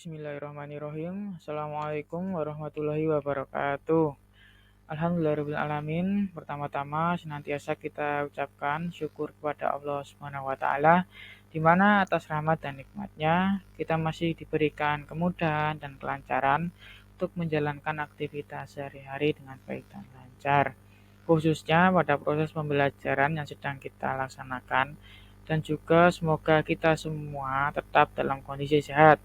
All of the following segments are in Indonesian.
Bismillahirrahmanirrahim. Assalamualaikum warahmatullahi wabarakatuh. Alhamdulillahirrahmanirrahim. Pertama-tama senantiasa kita ucapkan syukur kepada Allah Subhanahu wa taala di mana atas rahmat dan nikmatnya kita masih diberikan kemudahan dan kelancaran untuk menjalankan aktivitas sehari-hari dengan baik dan lancar. Khususnya pada proses pembelajaran yang sedang kita laksanakan dan juga semoga kita semua tetap dalam kondisi sehat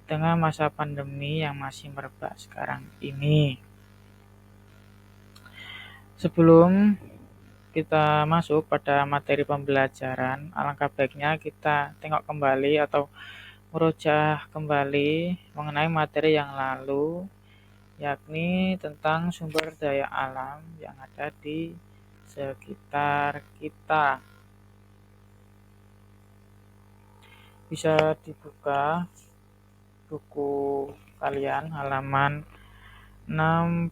tengah masa pandemi yang masih merebak sekarang ini. Sebelum kita masuk pada materi pembelajaran, alangkah baiknya kita tengok kembali atau merujuk kembali mengenai materi yang lalu, yakni tentang sumber daya alam yang ada di sekitar kita. Bisa dibuka buku kalian halaman 67.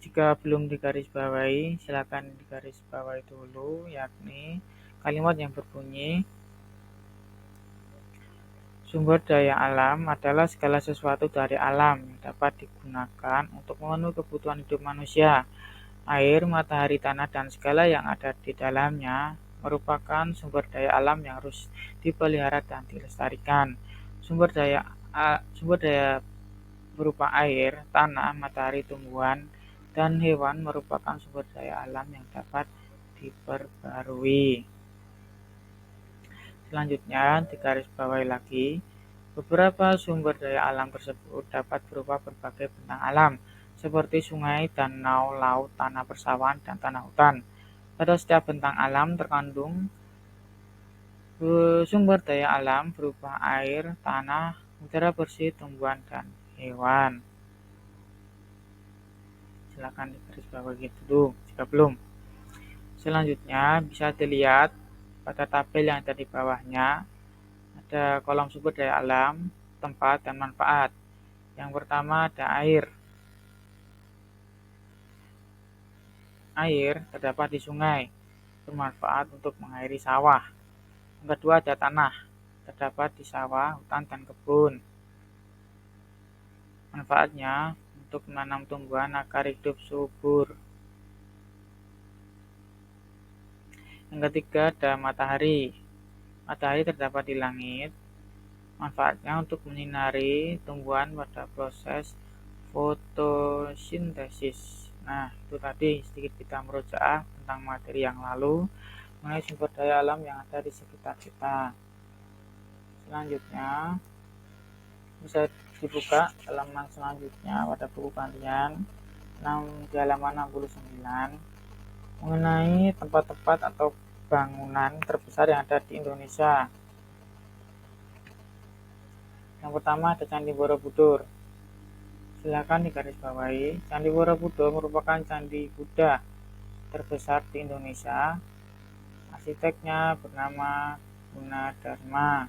Jika belum digarisbawahi, silakan digarisbawahi dulu, yakni kalimat yang berbunyi sumber daya alam adalah segala sesuatu dari alam yang dapat digunakan untuk memenuhi kebutuhan hidup manusia. Air, matahari, tanah, dan segala yang ada di dalamnya merupakan sumber daya alam yang harus dipelihara dan dilestarikan. Sumber daya berupa air, tanah, matahari, tumbuhan, dan hewan merupakan sumber daya alam yang dapat diperbarui. Selanjutnya, digarisbawahi lagi, beberapa sumber daya alam tersebut dapat berupa berbagai bentang alam, seperti sungai, danau, laut, tanah persawahan, dan tanah hutan. Pada setiap bentang alam terkandung sumber daya alam berupa air, tanah, udara bersih, tumbuhan, dan hewan. Silakan digarisbawahi dulu jika belum. Selanjutnya bisa dilihat pada tabel yang ada di bawahnya, ada kolom sumber daya alam, tempat, dan manfaat. Yang pertama ada air. Air terdapat di sungai, bermanfaat untuk mengairi sawah. Yang kedua ada tanah, terdapat di sawah, hutan, dan kebun. Manfaatnya untuk menanam tumbuhan agar hidup subur. Yang ketiga ada matahari. Matahari terdapat di langit. Manfaatnya untuk menyinari tumbuhan pada proses fotosintesis. Nah, itu tadi sedikit kita merujuk tentang materi yang lalu mengenai sumber daya alam yang ada di sekitar kita. Selanjutnya bisa dibuka halaman selanjutnya pada buku kalian di halaman 69 mengenai tempat-tempat atau bangunan terbesar yang ada di Indonesia. Yang pertama ada Candi Borobudur. Silakan digarisbawahi. Candi Borobudur merupakan candi Buddha terbesar di Indonesia. Arsiteknya bernama Gunadarma.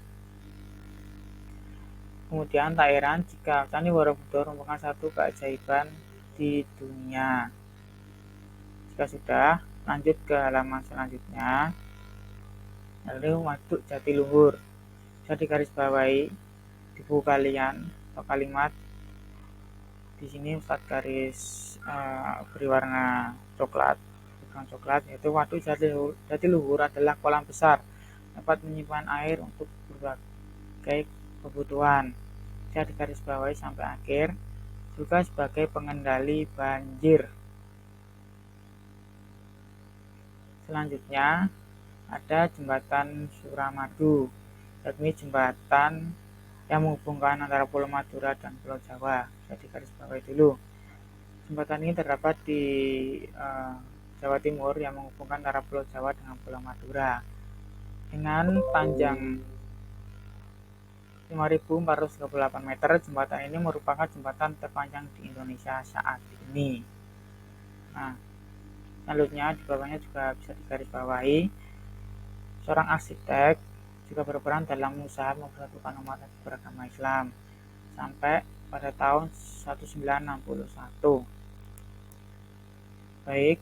Kemudian tak heran jika Candi Borobudur merupakan satu keajaiban di dunia. Jika sudah, lanjut ke halaman selanjutnya. Lalu Waduk Jatiluhur. Bisa digarisbawahi di buku kalian atau kalimat di sini Ustaz garis beri warna coklat, yaitu Waduk Jatiluhur adalah kolam besar dapat menyimpan air untuk berbagai kebutuhan. Bisa digarisbawahi sampai akhir, juga sebagai pengendali banjir. Selanjutnya ada Jembatan Suramadu, yakni jembatan yang menghubungkan antara Pulau Madura dan Pulau Jawa. Bisa digarisbawahi dulu. Jembatan ini terdapat di Jawa Timur yang menghubungkan antara Pulau Jawa dengan Pulau Madura. Dengan panjang 5.438 meter, jembatan ini merupakan jembatan terpanjang di Indonesia saat ini. Nah, selanjutnya di bawahnya juga bisa digarisbawahi, seorang arsitek juga berperan dalam usaha mempersatukan umat beragama Islam sampai pada tahun 1961. Baik,